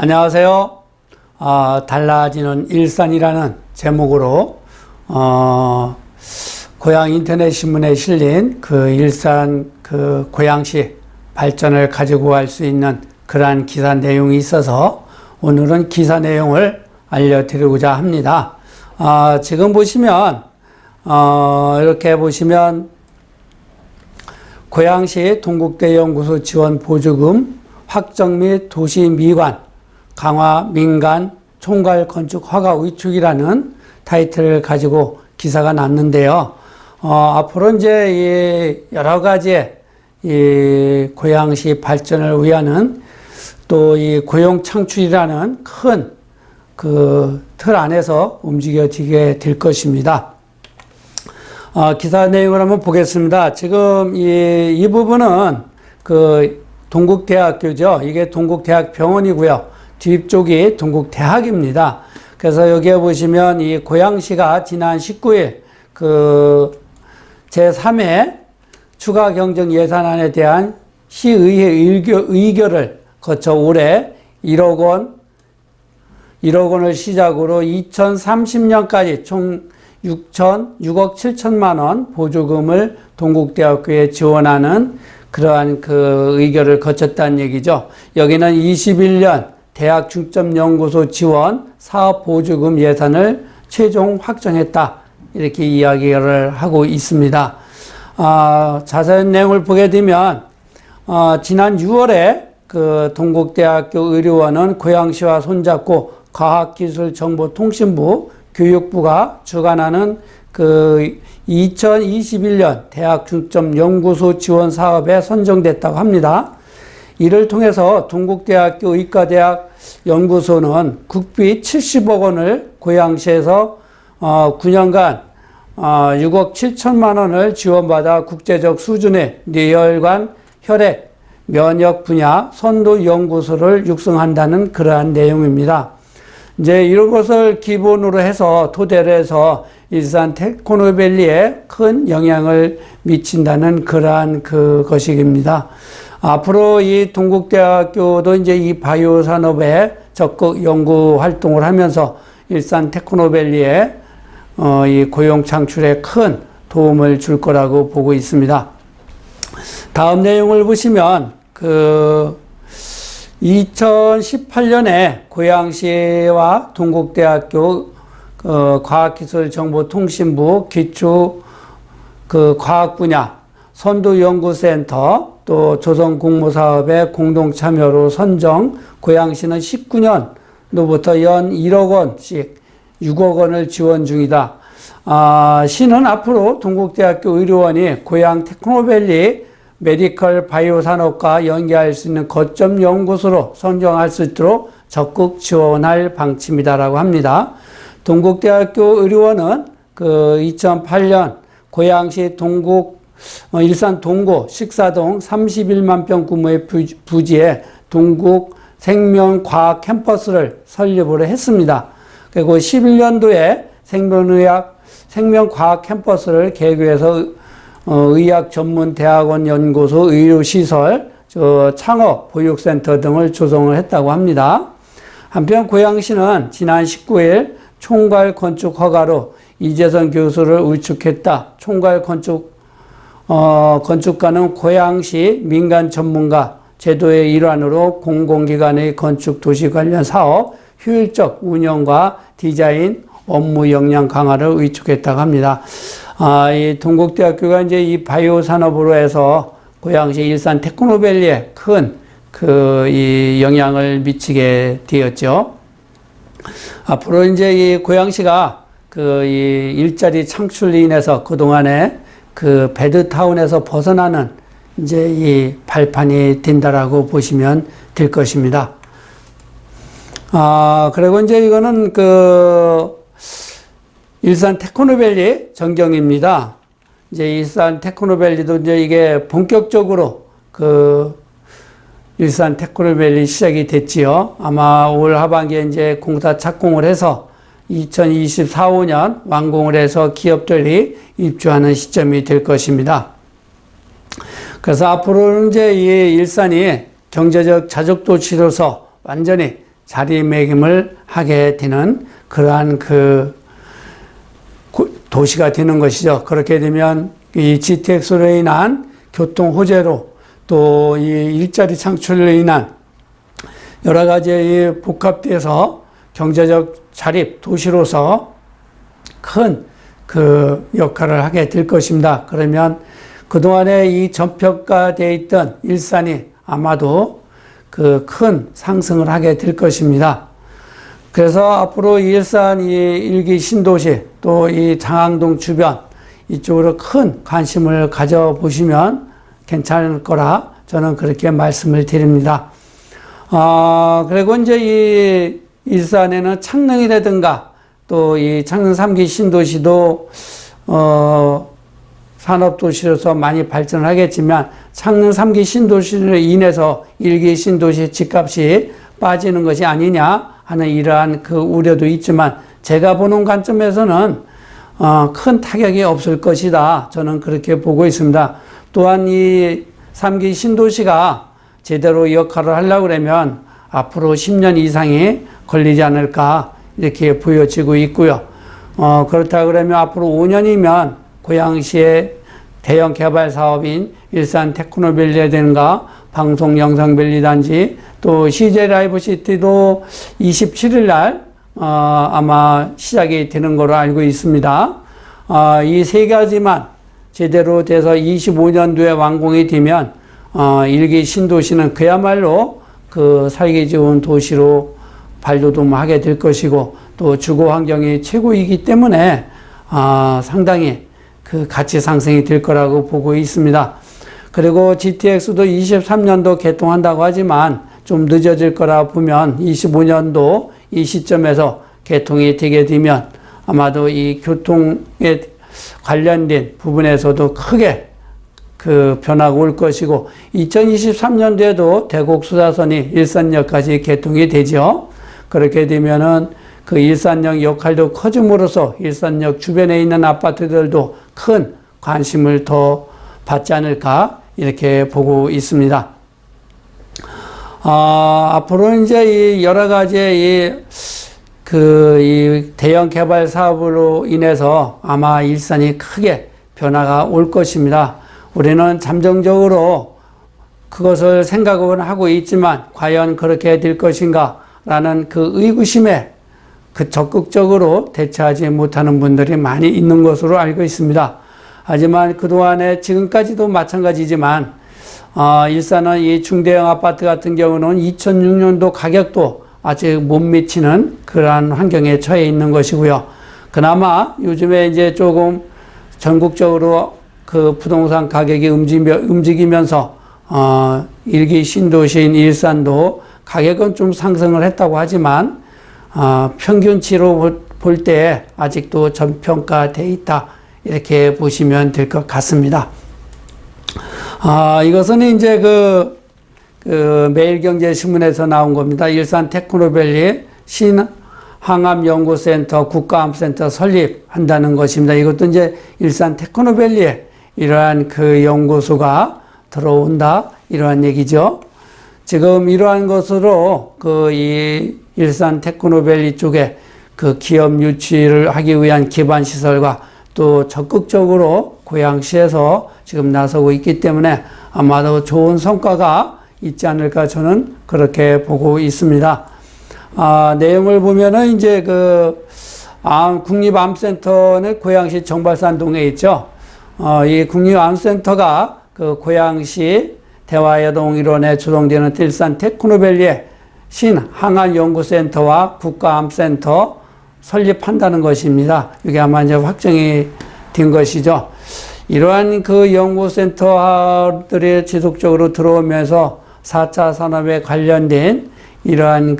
안녕하세요. 달라지는 일산이라는 제목으로 고양 인터넷 신문에 실린 그 일산 그 고양시 발전을 가지고 갈 수 있는 그러한 기사 내용이 있어서 오늘은 기사 내용을 알려드리고자 합니다. 지금 보시면 이렇게 보시면 고양시 동국대 연구소 지원 보조금 확정 및 도시 미관 강화 민간 총괄 건축 허가 위축이라는 타이틀을 가지고 기사가 났는데요. 앞으로 이제 여러 가지 이 고양시 발전을 위하는 또 이 고용 창출이라는 큰 그 틀 안에서 움직여지게 될 것입니다. 기사 내용을 한번 보겠습니다. 지금 이 부분은 그 동국대학교죠. 이게 동국대학 병원이고요. 뒤쪽이 동국대학입니다. 그래서 여기에 보시면 이 고양시가 지난 19일 그 제3회 추가 경정 예산안에 대한 시의회 의결을 거쳐 올해 1억 원을 시작으로 2030년까지 총 6억 7천만 원 보조금을 동국대학교에 지원하는 그러한 그 의결을 거쳤다는 얘기죠. 여기는 21년 대학 중점연구소 지원 사업 보조금 예산을 최종 확정했다. 이렇게 이야기를 하고 있습니다. 자세한 내용을 보게 되면, 지난 6월에 그 동국대학교 의료원은 고양시와 손잡고 과학기술정보통신부 교육부가 주관하는 그 2021년 대학 중점연구소 지원 사업에 선정됐다고 합니다. 이를 통해서 동국대학교 의과대학 연구소는 국비 70억 원을 고양시에서 9년간 6억 7천만 원을 지원받아 국제적 수준의 뇌혈관, 혈액, 면역 분야 선도 연구소를 육성한다는 그러한 내용입니다. 이제 이런 것을 기본으로 해서 토대로 해서 일산 테크노밸리에 큰 영향을 미친다는 그러한 그것입니다. 앞으로 이 동국대학교도 이제 이 바이오 산업에 적극 연구 활동을 하면서 일산 테크노밸리에 이 고용 창출에 큰 도움을 줄 거라고 보고 있습니다. 다음 내용을 보시면 그 2018년에 고양시와 동국대학교 과학기술정보통신부 기초 그 과학 분야 선도연구센터 또 조선공모사업의 공동참여로 선정, 고양시는 19년도부터 연 1억 원씩 6억 원을 지원 중이다. 시는 앞으로 동국대학교 의료원이 고양 테크노밸리 메디컬 바이오 산업과 연계할 수 있는 거점 연구소로 선정할 수 있도록 적극 지원할 방침이다라고 합니다. 동국대학교 의료원은 그 2008년 고양시 일산 동구 식사동 31만 평 규모의 부지에 동국 생명과학 캠퍼스를 설립을 했습니다. 그리고 11년도에 생명과학 캠퍼스를 개교해서 의학 전문 대학원 연구소 의료시설, 창업 보육센터 등을 조성을 했다고 합니다. 한편 고양시는 지난 19일 총괄 건축 허가로 이재선 교수를 위촉했다. 총괄 건축가는 고양시 민간 전문가 제도의 일환으로 공공기관의 건축 도시 관련 사업 효율적 운영과 디자인 업무 역량 강화를 위촉했다고 합니다. 이 동국대학교가 이제 이 바이오 산업으로 해서 고양시 일산 테크노밸리에 큰 이 영향을 미치게 되었죠. 앞으로 이제 이 고양시가 이 일자리 창출로 인해서 그동안에 그 배드타운에서 벗어나는 이제 이 발판이 된다라고 보시면 될 것입니다. 그리고 이제 이거는 일산 테크노밸리 전경입니다. 이제 일산 테크노밸리도 이제 이게 본격적으로 일산 테크노밸리 시작이 됐지요. 아마 올 하반기에 이제 공사 착공을 해서 2024, 5년 완공을 해서 기업들이 입주하는 시점이 될 것입니다. 그래서 앞으로는 이제 이 일산이 경제적 자족도시로서 완전히 자리매김을 하게 되는 그러한 도시가 되는 것이죠. 그렇게 되면 이 GTX로 인한 교통 호재로 또 이 일자리 창출로 인한 여러 가지 복합돼서 경제적 자립 도시로서 큰 역할을 하게 될 것입니다. 그러면 그동안에 이 저평가되어 있던 일산이 아마도 큰 상승을 하게 될 것입니다. 그래서 앞으로 일산 일기 신도시 또 이 장항동 주변 이쪽으로 큰 관심을 가져보시면 괜찮을 거라 저는 그렇게 말씀을 드립니다. 그리고 이제 이 일산에는 창릉이라든가 또 이 창릉 3기 신도시도 산업도시로서 많이 발전을 하겠지만 창릉 3기 신도시로 인해서 1기 신도시 집값이 빠지는 것이 아니냐 하는 이러한 우려도 있지만 제가 보는 관점에서는 큰 타격이 없을 것이다. 저는 그렇게 보고 있습니다. 또한 이 3기 신도시가 제대로 역할을 하려고 그러면 앞으로 10년 이상이 걸리지 않을까 이렇게 보여지고 있고요. 그렇다 그러면 앞으로 5년이면 고양시의 대형 개발 사업인 일산 테크노밸리라든가 방송 영상밸리 단지 또 CJ 라이브시티도 27일 날 아마 시작이 되는 걸로 알고 있습니다. 이 세 가지만 제대로 돼서 25년도에 완공이 되면 일기 신도시는 그야말로 살기 좋은 도시로 발돋움하게 될 것이고 또 주거 환경이 최고이기 때문에 상당히 가치 상승이 될 거라고 보고 있습니다. 그리고 GTX도 23년도 개통한다고 하지만 좀 늦어질 거라 보면 25년도 이 시점에서 개통이 되게 되면 아마도 이 교통에 관련된 부분에서도 크게 변화가 올 것이고 2023년도에도 대곡 수사선이 일산역까지 개통이 되죠. 그렇게 되면은 일산역 역할도 커짐으로써 일산역 주변에 있는 아파트들도 큰 관심을 더 받지 않을까 이렇게 보고 있습니다. 앞으로 이제 이 여러 가지의 이 대형 개발 사업으로 인해서 아마 일산이 크게 변화가 올 것입니다. 우리는 잠정적으로 그것을 생각은 하고 있지만 과연 그렇게 될 것인가 라는 의구심에 적극적으로 대처하지 못하는 분들이 많이 있는 것으로 알고 있습니다. 하지만 그동안에 지금까지도 마찬가지지만 일산은 이 중대형 아파트 같은 경우는 2006년도 가격도 아직 못 미치는 그러한 환경에 처해 있는 것이고요. 그나마 요즘에 이제 조금 전국적으로 부동산 가격이 움직이면서 일기 신도시인 일산도 가격은 좀 상승을 했다고 하지만 평균치로 볼 때 아직도 전평가되어 있다 이렇게 보시면 될 것 같습니다. 이것은 이제 매일경제신문에서 나온 겁니다. 일산 테크노밸리 신항암연구센터 국가암센터 설립한다는 것입니다. 이것도 이제 일산 테크노밸리에 이러한 연구소가 들어온다 이러한 얘기죠. 지금 이러한 것으로 이 일산 테크노밸리 쪽에 기업 유치를 하기 위한 기반 시설과 또 적극적으로 고양시에서 지금 나서고 있기 때문에 아마도 좋은 성과가 있지 않을까 저는 그렇게 보고 있습니다. 내용을 보면은 이제 국립암센터는 고양시 정발산동에 있죠. 이 국립암센터가 고양시 대화여동 일원에 조성되는 일산 테크노밸리의 신항암연구센터와 국가암센터 설립한다는 것입니다. 이게 아마 이제 확정이 된 것이죠. 이러한 연구센터들이 지속적으로 들어오면서 4차 산업에 관련된 이러한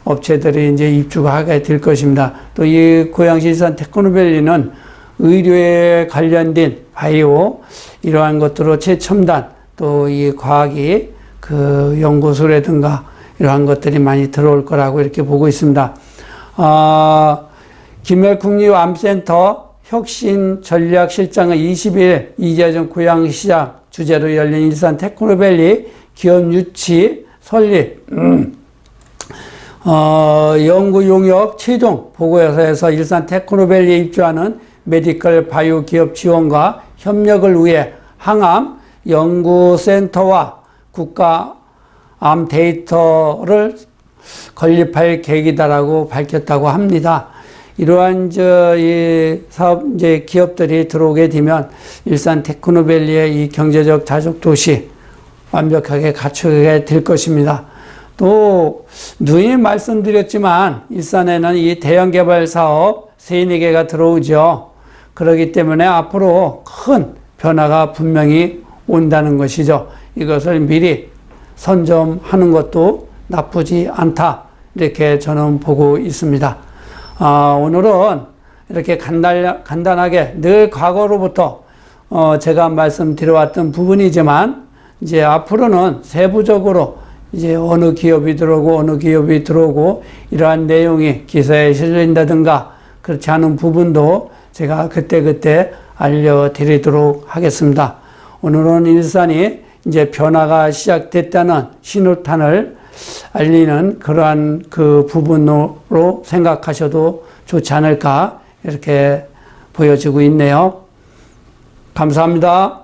업체들이 이제 입주가 하게 될 것입니다. 또 이 고양시 일산 테크노밸리는 의료에 관련된 바이오 이러한 것들로 최첨단 또 이 과학이 연구소라든가 이러한 것들이 많이 들어올 거라고 이렇게 보고 있습니다. 김해국립암센터 혁신전략실장은 20일 이재정 고양시장 주재로 열린 일산 테크노밸리 기업 유치 설립 연구 용역 최종 보고서에서 일산 테크노밸리에 입주하는 메디컬 바이오 기업 지원과 협력을 위해 항암 연구센터와 국가암 데이터를 건립할 계획이다라고 밝혔다고 합니다. 이러한 이 사업 기업들이 들어오게 되면 일산 테크노밸리의 이 경제적 자족 도시 완벽하게 갖추게 될 것입니다. 또 누이 말씀드렸지만 일산에는 이 대형 개발 사업 3-4개가 들어오죠. 그렇기 때문에 앞으로 큰 변화가 분명히 온다는 것이죠. 이것을 미리 선점하는 것도 나쁘지 않다, 이렇게 저는 보고 있습니다. 오늘은 이렇게 간단하게 늘 과거로부터 제가 말씀드려왔던 부분이지만 이제 앞으로는 세부적으로 이제 어느 기업이 들어오고 이러한 내용이 기사에 실린다든가 그렇지 않은 부분도 제가 그때 알려드리도록 하겠습니다. 오늘은 일산이 이제 변화가 시작됐다는 신호탄을 알리는 그러한 그 부분으로 생각하셔도 좋지 않을까, 이렇게 보여지고 있네요. 감사합니다.